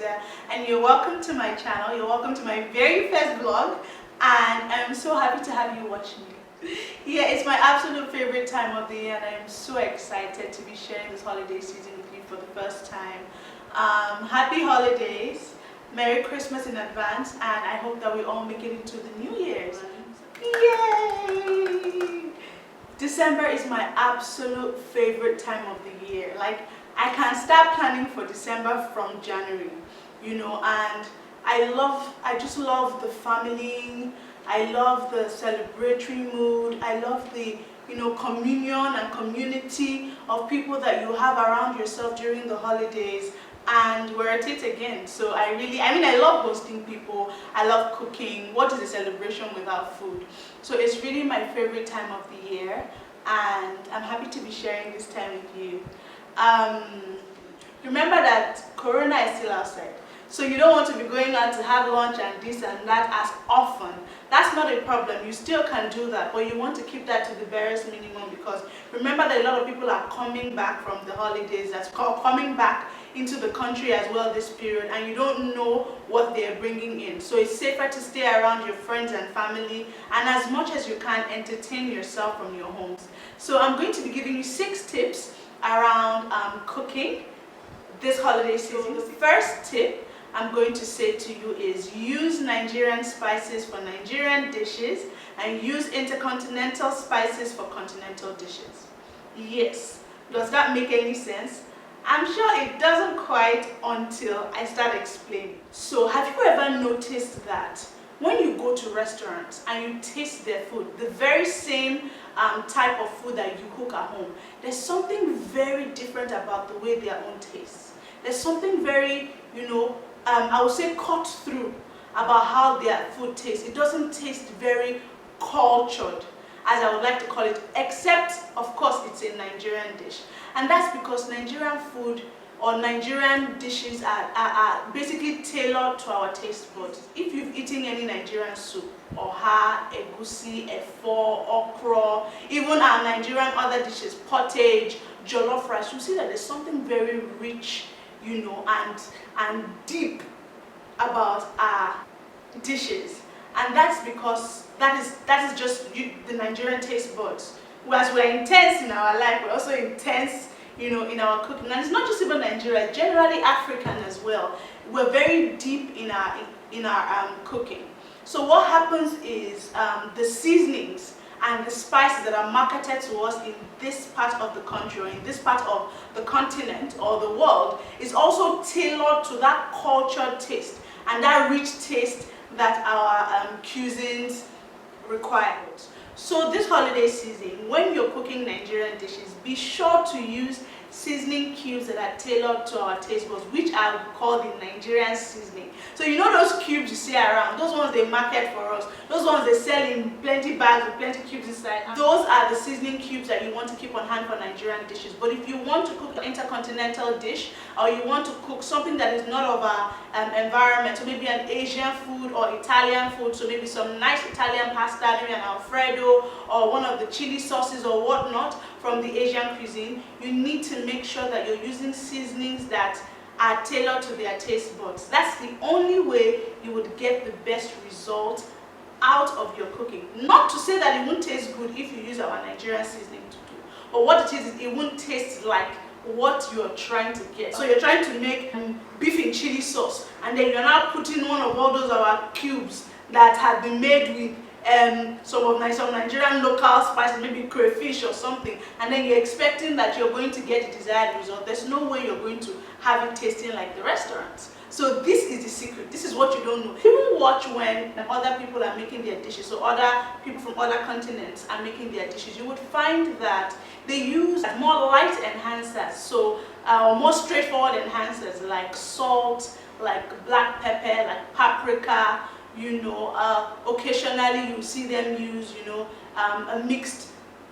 sister, and you're welcome to my channel. You're welcome to my very first vlog, and I'm so happy to have you watch me. Yeah, it's my absolute favorite time of the year, and I'm so excited to be sharing this holiday season with you for the first time. Happy holidays, Merry Christmas in advance, and I hope that we all make it into the New Year's. Yay! December is my absolute favorite time of the year. Like, I can start planning for December from January, you know, and I just love the family. I love the celebratory mood. I love the, you know, communion and community of people that you have around yourself during the holidays. And we're at it again. So I love hosting people. I love cooking. What is a celebration without food? So it's really my favorite time of the year, and I'm happy to be sharing this time with you. Remember that Corona is still outside. So you don't want to be going out to have lunch and this and that as often. That's not a problem. You still can do that, but you want to keep that to the barest minimum, because remember that a lot of people are coming back from the holidays, that's coming back into the country as well this period, and you don't know what they're bringing in. So it's safer to stay around your friends and family, and as much as you can, entertain yourself from your homes. So I'm going to be giving you 6 tips around cooking this holiday season. The first tip I'm going to say to you is use Nigerian spices for Nigerian dishes and use intercontinental spices for continental dishes. Yes, does that make any sense? I'm sure it doesn't quite until I start explaining. So have you ever noticed that when you go to restaurants and you taste their food, the very same type of food that you cook at home, there's something very different about the way their own tastes. There's something very, you know, I would say cut through about how their food tastes. It doesn't taste very cultured, as I would like to call it, except, of course, it's a Nigerian dish. And that's because Nigerian food or Nigerian dishes are basically tailored to our taste buds. If you've eaten any Nigerian soup, oha, egusi, efo, okra, even our Nigerian other dishes, pottage, jollof rice, you see that there's something very rich, you know, and deep about our dishes. And that's because that is just the Nigerian taste buds. Whereas we're intense in our life, we're also intense, you know, in our cooking. And it's not just even Nigeria, generally African as well. We're very deep in our cooking. So what happens is the seasonings and the spices that are marketed to us in this part of the country or in this part of the continent or the world is also tailored to that cultured taste and that rich taste that our cuisines require. So this holiday season, when you're cooking Nigerian dishes, be sure to use seasoning cubes that are tailored to our taste buds, which I would call the Nigerian seasoning. So you know those cubes you see around, those ones they market for us, those ones they sell in plenty bags with plenty cubes inside. Those are the seasoning cubes that you want to keep on hand for Nigerian dishes. But if you want to cook an intercontinental dish, or you want to cook something that is not of our environment, so maybe an Asian food or Italian food, so maybe some nice Italian pasta, maybe an Alfredo, or one of the chili sauces or whatnot from the Asian cuisine, you need to make sure that you're using seasonings that are tailored to their taste buds. That's the only way you would get the best result out of your cooking. Not to say that it won't taste good if you use our Nigerian seasoning to do, but what it is it won't taste like what you're trying to get. So you're trying to make beef in chili sauce, and then you're now putting one of all those our cubes that have been made with some Nigerian local spices, maybe crayfish or something, and then you're expecting that you're going to get the desired result. There's no way you're going to have it tasting like the restaurants. So this is the secret. This is what you don't know. People watch when other people are making their dishes, so other people from other continents are making their dishes. You would find that they use more light enhancers, so more straightforward enhancers like salt, like black pepper, like paprika. You know, occasionally you see them use, you know, a mixed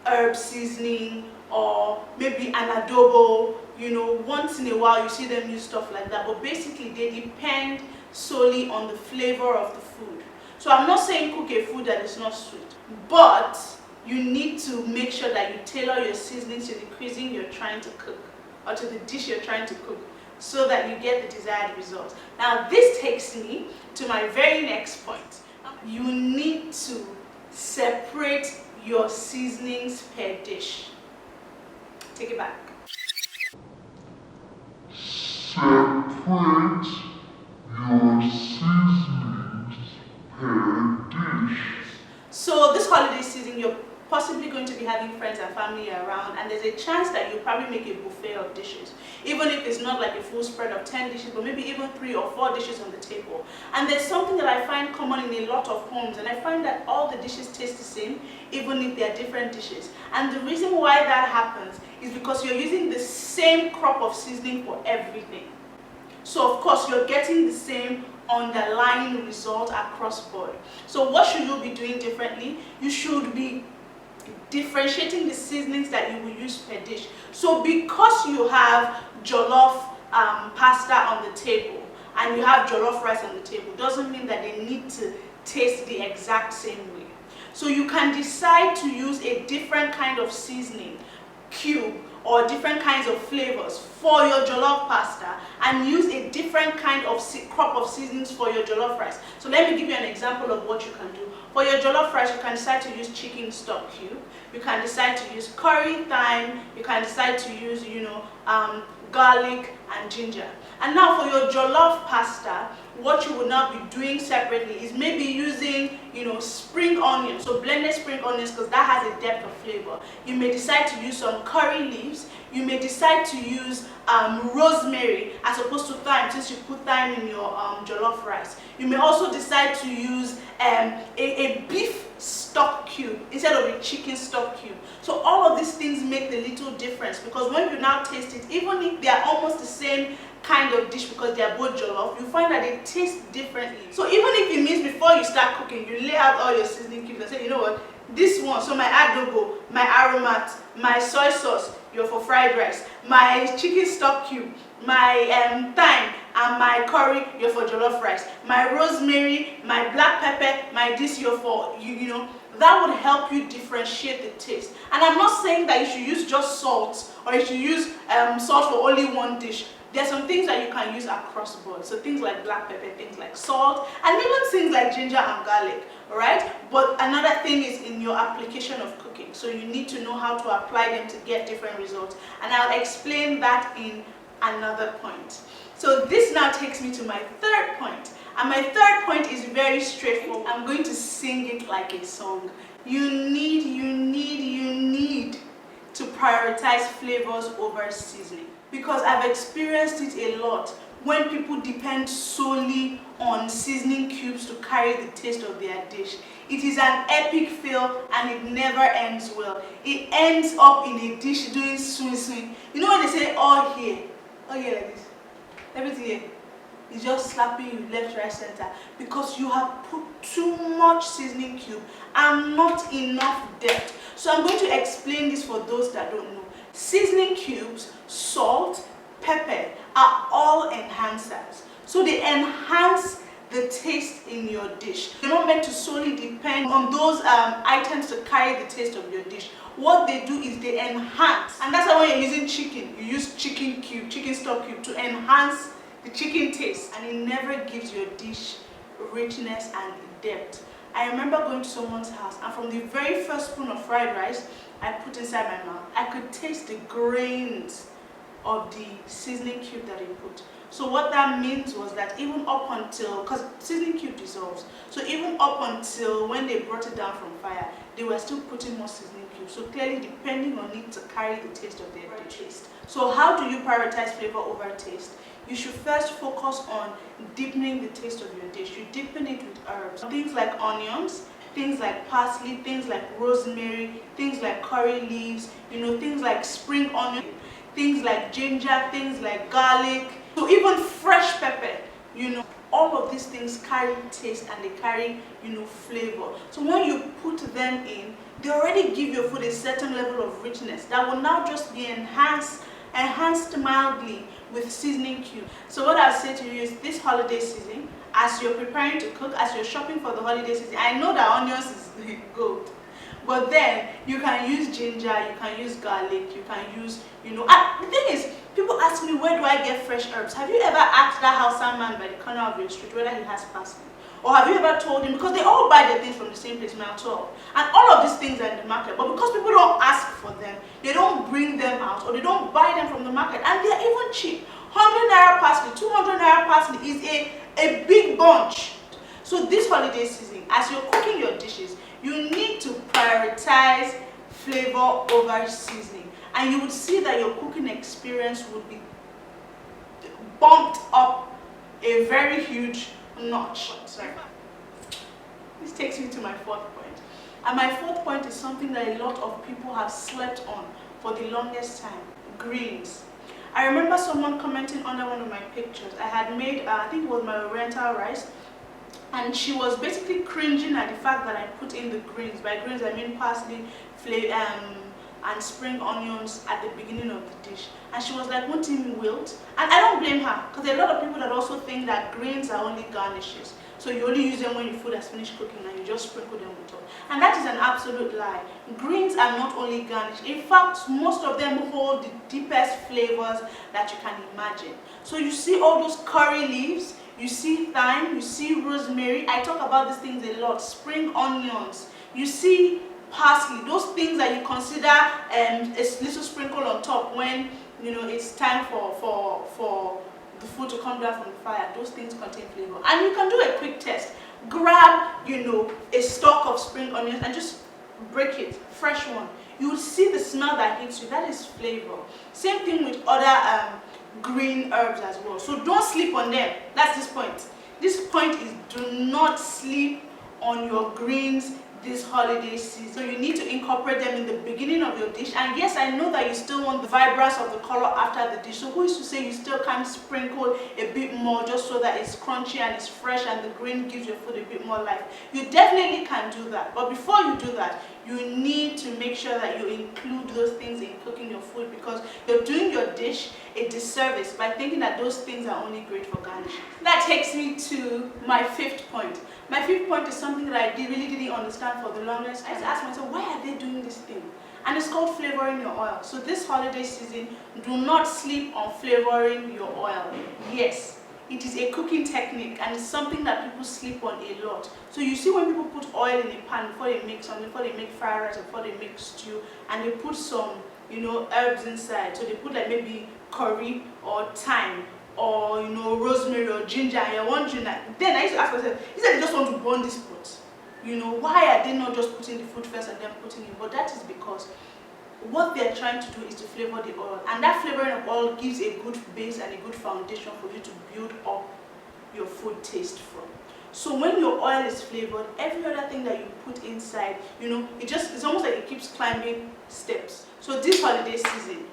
herb seasoning, or maybe an adobo. You know, once in a while you see them use stuff like that, but basically they depend solely on the flavor of the food. So I'm not saying cook a food that is not sweet, but you need to make sure that you tailor your seasonings to the cuisine you're trying to cook or to the dish you're trying to cook. so that you get the desired result. Now this takes me to my very next point. You need to separate your seasonings per dish. Take it back. Separate your seasonings per dish. So this holiday season, you're possibly going to be having friends and family around, and there's a chance that you'll probably make a buffet of dishes, even if it's not like a full spread of 10 dishes, but maybe even 3 or 4 dishes on the table. And there's something that I find common in a lot of homes, and I find that all the dishes taste the same, even if they're different dishes. And the reason why that happens is because you're using the same crop of seasoning for everything. So of course you're getting the same underlying result across board. So what should you be doing differently? You should be differentiating the seasonings that you will use per dish. So because you have jollof pasta on the table and you have jollof rice on the table, doesn't mean that they need to taste the exact same way. So you can decide to use a different kind of seasoning cube or different kinds of flavors for your jollof pasta and use a different kind of crop of seasonings for your jollof rice. So let me give you an example of what you can do. For your jollof rice, you can decide to use chicken stock cube. You can decide to use curry, thyme. You can decide to use, garlic and ginger. And now for your jollof pasta, what you will now be doing separately is maybe using, spring onions, so blended spring onions, because that has a depth of flavor. You may decide to use some curry leaves. You may decide to use rosemary as opposed to thyme, since you put thyme in your jollof rice. You may also decide to use a beef stock cube instead of a chicken stock cube. So all of these things make the little difference, because when you now taste it, even if they are almost the same kind of dish because they are both jollof, you find that they taste differently. So even if it means before you start cooking, you lay out all your seasoning cubes and say, you know what, this one, so my adobo, my aromat, my soy sauce, you're for fried rice, my chicken stock cube, my thyme and my curry, you're for jollof rice, my rosemary, my black pepper, my this, you're for, that would help you differentiate the taste. And I'm not saying that you should use just salt or you should use salt for only one dish. There are some things that you can use across the board. So things like black pepper, things like salt, and even things like ginger and garlic, all right? But another thing is in your application of cooking. So you need to know how to apply them to get different results. And I'll explain that in another point. So this now takes me to my third point. And my third point is very straightforward. I'm going to sing it like a song. You need to prioritize flavors over seasoning. Because I've experienced it a lot when people depend solely on seasoning cubes to carry the taste of their dish. It is an epic fail and it never ends well. It ends up in a dish doing swing. You know when they say all here like this, everything here is just slapping you left, right, center, because you have put too much seasoning cube and not enough depth. So I'm going to explain this for those that don't know. Seasoning cubes, salt, pepper are all enhancers. So they enhance the taste in your dish. You're not meant to solely depend on those items to carry the taste of your dish. What they do is they enhance. And that's why when you're using chicken, you use chicken cube, chicken stock cube to enhance the chicken taste. And it never gives your dish richness and depth. I remember going to someone's house, and from the very first spoon of fried rice I put inside my mouth, I could taste the grains of the seasoning cube that he put. So what that means was that even up until, because seasoning cube dissolves, so even up until when they brought it down from fire, they were still putting more seasoning cubes. So clearly depending on it to carry the taste of their taste. So how do you prioritize flavor over taste? You should first focus on deepening the taste of your dish. You deepen it with herbs. Things like onions, things like parsley, things like rosemary, things like curry leaves, things like spring onion, things like ginger, things like garlic, so even fresh pepper, all of these things carry taste and they carry, flavor. So when you put them in, they already give your food a certain level of richness that will now just be enhanced mildly with seasoning cube. So what I'll say to you is this holiday season, as you're preparing to cook, as you're shopping for the holiday season, I know that onions is gold, but then you can use ginger, you can use garlic, you can use, the thing is, People ask me, where do I get fresh herbs? Have you ever asked that house man by the corner of your street whether he has parsley? Or have you ever told him? Because they all buy their things from the same place, Mile 12. And all of these things are in the market. But because people don't ask for them, they don't bring them out or they don't buy them from the market. And they're even cheap. 100 naira parsley, 200 naira parsley is a big bunch. So this holiday season, as you're cooking your dishes, you need to prioritize flavor over seasoning. And you would see that your cooking experience would be bumped up a very huge notch. Sorry. This takes me to my fourth point. And my fourth point is something that a lot of people have slept on for the longest time. Greens. I remember someone commenting under one of my pictures. I had made, I think it was my oriental rice, and she was basically cringing at the fact that I put in the greens. By greens I mean parsley, and spring onions at the beginning of the dish. And she was like, won't it wilt? And I don't blame her, because there are a lot of people that also think that greens are only garnishes. So you only use them when your food has finished cooking and you just sprinkle them on top. And that is an absolute lie. Greens are not only garnish. In fact, most of them hold the deepest flavors that you can imagine. So you see all those curry leaves, you see thyme, you see rosemary. I talk about these things a lot. Spring onions. You see parsley, those things that you consider a little sprinkle on top when it's time for the food to come down from the fire. Those things contain flavor. And you can do a quick test. Grab a stalk of spring onions and just break it, fresh one. You will see the smell that hits you. That is flavor. Same thing with other green herbs as well. So don't sleep on them. That's this point. This point is, do not sleep on your greens this holiday season. So you need to incorporate them in the beginning of your dish. And yes, I know that you still want the vibrance of the color after the dish. So who is to say you still can sprinkle a bit more just so that it's crunchy and it's fresh and the green gives your food a bit more life? You definitely can do that. But before you do that, you need to make sure that you include those things in cooking your food, because you're doing your dish a disservice by thinking that those things are only great for garnishing. That takes me to my fifth point. My fifth point is something that I really didn't understand for the longest. I used to ask myself, why are they doing this thing? And it's called flavoring your oil. So this holiday season, do not sleep on flavoring your oil. Yes, it is a cooking technique and it's something that people sleep on a lot. So you see when people put oil in a pan before they make something, before they make fried rice, before they make stew, and they put some, herbs inside. So they put like maybe curry or thyme or rosemary or ginger, and you're wondering that. Then I used to ask myself, is that they just want to burn this pot? Why are they not just putting the food first and then putting it? But that is because what they're trying to do is to flavor the oil, and that flavoring of oil gives a good base and a good foundation for you to build up your food taste from. So when your oil is flavored, every other thing that you put inside, it's almost like it keeps climbing steps. So this holiday season,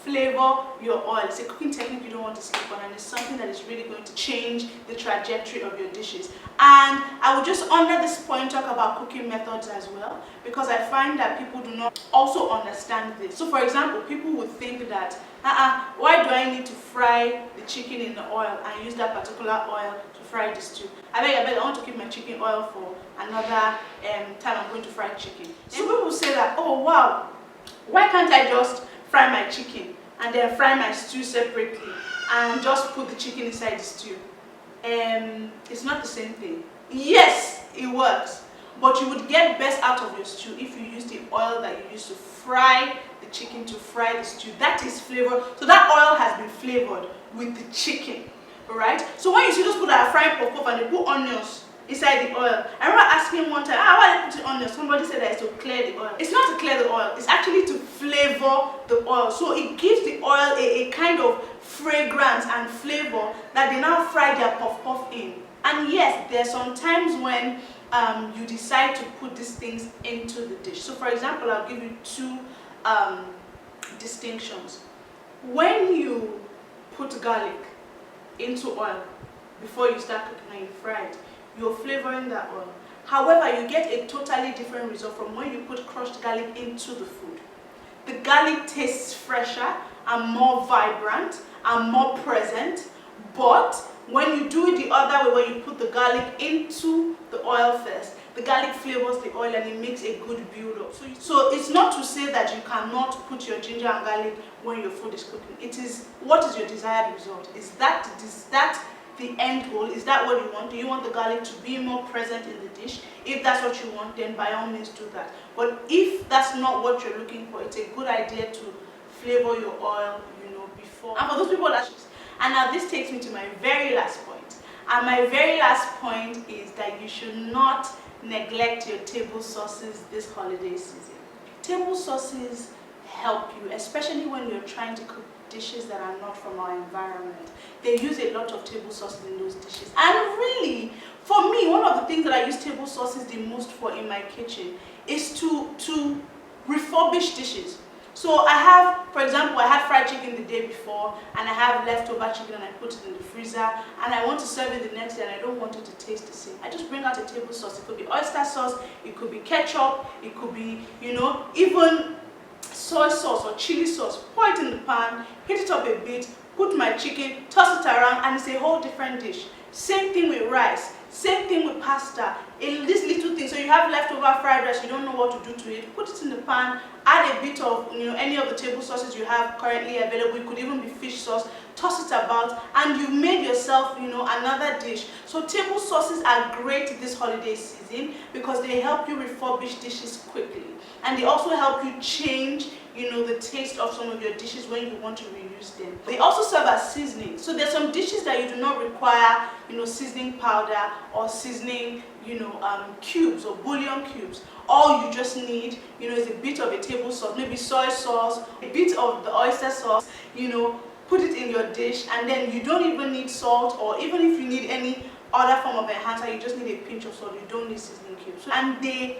flavor your oil. It's a cooking technique you don't want to sleep on, and it's something that is really going to change the trajectory of your dishes. And I will just under this point talk about cooking methods as well, because I find that people do not also understand this. So for example, people would think that, why do I need to fry the chicken in the oil and use that particular oil to fry the stew? I beg, I want to keep my chicken oil for another time I'm going to fry chicken. So people say that, oh wow, why can't I just fry my chicken and then fry my stew separately and just put the chicken inside the stew? It's not the same thing. Yes, it works, but you would get best out of your stew if you use the oil that you use to fry the chicken, to fry the stew. That is flavor. So that oil has been flavored with the chicken, alright? So when you see those people that are frying puff and they put onions inside the oil, I remember asking one time, why are they putting onions? Somebody said that it's to clear the oil. It's not to clear the oil, it's actually to flavor the oil. So it gives the oil a kind of fragrance and flavor that they now fry their puff in. And yes, there are some times when you decide to put these things into the dish. So for example, I'll give you two distinctions. When you put garlic into oil before you start cooking and you fry it, you're flavoring that oil. However, you get a totally different result from when you put crushed garlic into the food. The garlic tastes fresher and more vibrant and more present, but when you do it the other way, where you put the garlic into the oil first, The garlic flavors the oil and it makes a good build-up. So it's not to say that you cannot put your ginger and garlic when your food is cooking. It is, what is your desired result? Is that the end goal? Is that what you want? Do you want the garlic to be more present in the dish? If that's what you want, then by all means do that. But if that's not what you're looking for, it's a good idea to flavor your oil, before. And for those people that, and now this takes me to my very last point. And my very last point is that you should not neglect your table sauces this holiday season. Table sauces help you, especially when you're trying to cook dishes that are not from our environment. They use a lot of table sauces in those dishes. And really, for me, one of the things that I use table sauces the most for in my kitchen is to refurbish dishes. So I have, for example, I had fried chicken the day before and I have leftover chicken and I put it in the freezer and I want to serve it the next day and I don't want it to taste the same. I just bring out a table sauce. It could be oyster sauce, it could be ketchup, it could be, even soy sauce or chili sauce. Pour it in the pan, heat it up a bit, put my chicken, toss it around, and it's a whole different dish. Same thing with rice, same thing with pasta. This little thing, so you have leftover fried rice, you don't know what to do to it, put it in the pan, add a bit of any of the table sauces you have currently available. It could even be fish sauce, toss it about, and you made yourself another dish. So table sauces are great this holiday season because they help you refurbish dishes quickly, and they also help you change the taste of some of your dishes when you want to reuse them. They also serve as seasoning. So there's some dishes that you do not require seasoning powder or seasoning cubes or bouillon cubes. All you just need is a bit of a table sauce, maybe soy sauce, a bit of the oyster sauce, put it in your dish, and then you don't even need salt, or even if you need any other form of enhancer, you just need a pinch of salt. You don't need seasoning cubes. And they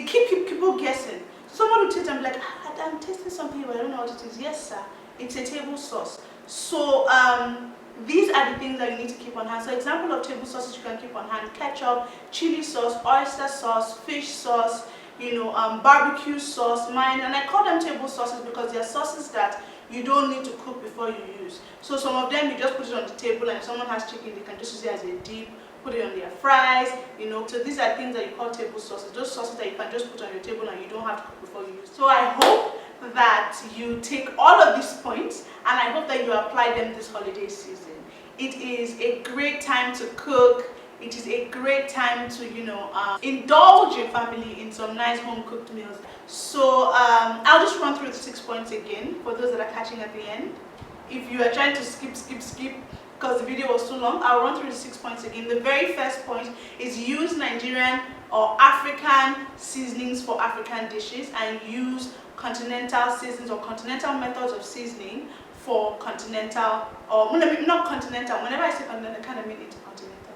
keep people guessing. Someone will taste and be like, I'm tasting something, but I don't know what it is. Yes, sir, it's a table sauce. So these are the things that you need to keep on hand. So example of table sauces you can keep on hand: ketchup, chili sauce, oyster sauce, fish sauce, barbecue sauce, mine. And I call them table sauces because they are sauces that you don't need to cook before you use. So some of them you just put it on the table, and if someone has chicken, they can just use it as a dip, put it on their fries, So these are things that you call table sauces. Those sauces that you can just put on your table and you don't have to cook before you use. So I hope that you take all of these points and I hope that you apply them this holiday season. It is a great time to cook. It is a great time to, indulge your family in some nice home-cooked meals. So I'll just run through the 6 points again for those that are catching at the end. If you are trying to skip, because the video was too long, I'll run through the 6 points again. The very first point is use Nigerian or African seasonings for African dishes, and use continental seasonings or continental methods of seasoning for continental, or not continental. Whenever I say continental, I kind of mean intercontinental.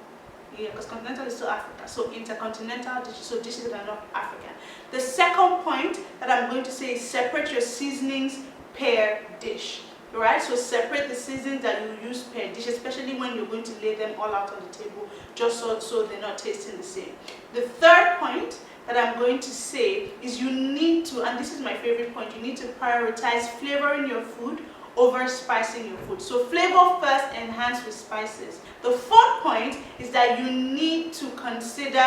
Yeah, because continental is still Africa. So intercontinental dishes, so dishes that are not African. The second point that I'm going to say is separate your seasonings per dish. Right, so separate the seasonings that you use per dish, especially when you're going to lay them all out on the table, just so they're not tasting the same. The third point that I'm going to say is you need to, and this is my favorite point, you need to prioritize flavoring your food over spicing your food. So flavor first, enhance with spices. The fourth point is that you need to consider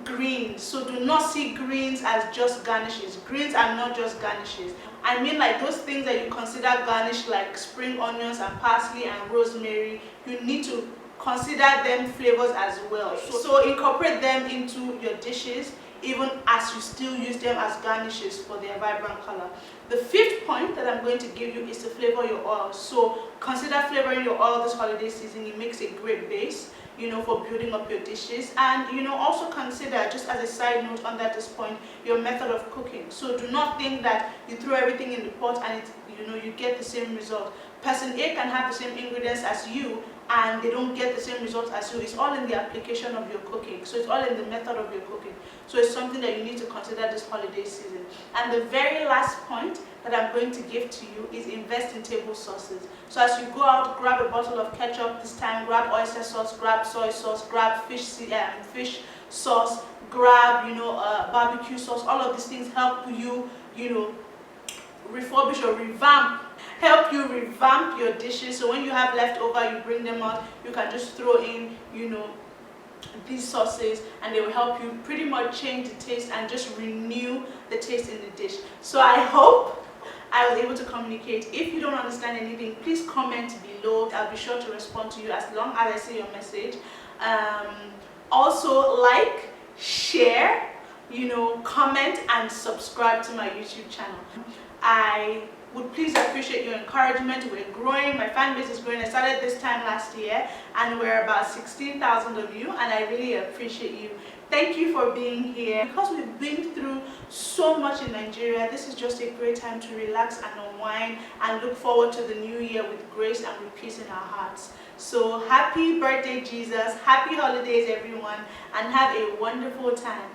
greens. So do not see greens as just garnishes. Greens are not just garnishes. I mean like those things that you consider garnish, like spring onions and parsley and rosemary. You need to consider them flavors as well. So incorporate them into your dishes, even as you still use them as garnishes for their vibrant color. The fifth point that I'm going to give you is to flavor your oil. So consider flavoring your oil this holiday season. It makes a great base, for building up your dishes. And also consider, just as a side note on this point, your method of cooking. So do not think that you throw everything in the pot and you get the same result. Person A can have the same ingredients as you and they don't get the same results as you. It's all in the application of your cooking. So it's all in the method of your cooking. So it's something that you need to consider this holiday season. And the very last point that I'm going to give to you is invest in table sauces. So as you go out, grab a bottle of ketchup this time, grab oyster sauce, grab soy sauce, grab fish sauce, grab barbecue sauce. All of these things help you, refurbish or help you revamp your dishes. So when you have leftover, you bring them out, you can just throw in, these sauces, and they will help you pretty much change the taste and just renew the taste in the dish. So I hope I was able to communicate. If you don't understand anything, please comment below. I'll be sure to respond to you as long as I see your message. Also, like, share, comment and subscribe to my YouTube channel. I would please appreciate your encouragement. We're growing, my fan base is growing. I started this time last year and we're about 16,000 of you, and I really appreciate you. Thank you for being here. Because we've been through so much in Nigeria, this is just a great time to relax and unwind and look forward to the new year with grace and with peace in our hearts. So happy birthday, Jesus. Happy holidays, everyone, and have a wonderful time.